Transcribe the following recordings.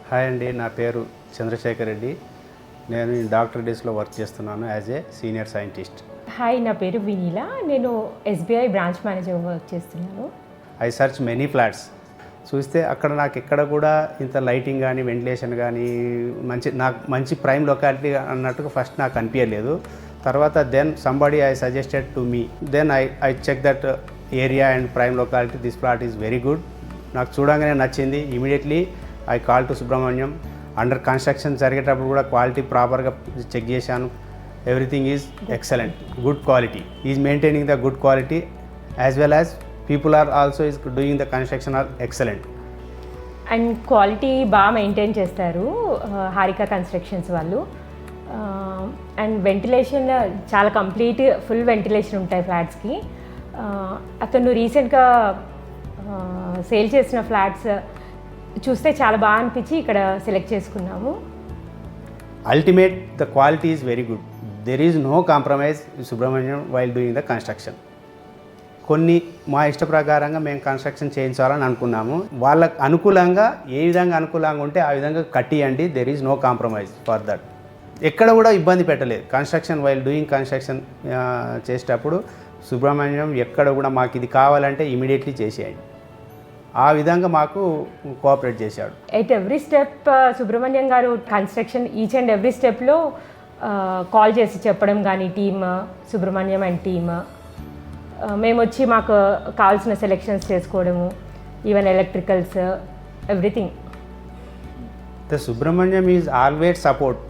Hi అండి, నా పేరు చంద్రశేఖర్ రెడ్డి. నేను డాక్టర్ డేస్లో వర్క్ చేస్తున్నాను as a senior scientist. Hi, నా పేరు వినీలా. నేను ఎస్బీఐ బ్రాంచ్ మేనేజర్ వర్క్ చేస్తున్నాను. I search many flats. చూస్తే అక్కడ నాకు ఎక్కడ కూడా ఇంత లైటింగ్ కానీ వెంటిలేషన్ కానీ మంచి ప్రైమ్ లొకాలిటీ అన్నట్టుగా ఫస్ట్ నాకు అనిపించలేదు. తర్వాత then somebody I suggested to me, then I check that area and prime locality, this plot is very good. నాకు చూడంగానే నచ్చింది. Immediately I call to Subrahmanyam. Under construction జరిగేటప్పుడు కూడా క్వాలిటీ ప్రాపర్గా చెక్ చేశాను. Everything is excellent, good quality. Is maintaining the good quality as well as people are also is doing the construction are excellent. And quality బాగా maintain చేస్తారు Harika constructions వాళ్ళు. And ventilation చాలా complete full ventilation ఉంటాయి ఫ్లాట్స్కి. అతను రీసెంట్గా sale చేసిన flats చూస్తే చాలా బాగా అనిపించి ఇక్కడ సెలెక్ట్ చేసుకున్నాము. Ultimate the quality is very good. There is no compromise Subrahmanyam while doing the construction. కొన్ని మా ఇష్ట ప్రకారంగా మేము కన్స్ట్రక్షన్ చేయించాలని అనుకున్నాము. వాళ్ళకు అనుకూలంగా ఏ విధంగా అనుకూలంగా ఉంటే ఆ విధంగా కట్టియండి. There is no compromise for that. ఎక్కడ కూడా ఇబ్బంది పెట్టలేదు. కన్స్ట్రక్షన్ వైల్ డూయింగ్ కన్స్ట్రక్షన్ చేసేటప్పుడు సుబ్రహ్మణ్యం ఎక్కడ కూడా మాకు ఇది కావాలంటే ఇమీడియట్లీ చేసేయండి, ఆ విధంగా మాకు కోఆపరేట్ చేశాడు. ఎట్ ఎవ్రీ స్టెప్ సుబ్రహ్మణ్యం గారు కన్స్ట్రక్షన్ ఈచ్ అండ్ ఎవ్రీ స్టెప్లో కాల్ చేసి చెప్పడం కానీ టీమ్ సుబ్రహ్మణ్యం అండ్ టీమ్ మేము వచ్చి మాకు కావాల్సిన సెలెక్షన్స్ చేసుకోవడము, even electricals, everything. The Subrahmanyam is always support.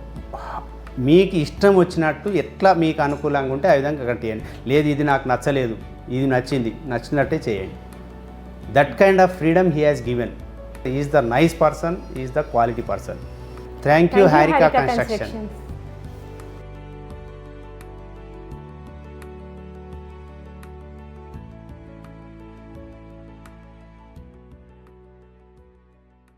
మీకు ఇష్టం వచ్చినట్టు ఎట్లా మీకు అనుకూలంగా ఉంటే ఆ విధంగా కట్టేయండి. లేదు ఇది నాకు నచ్చలేదు, ఇది నచ్చినట్టే చేయండి. That kind of freedom he has given. Is the nice person, is the quality person. Thank you Harika construction.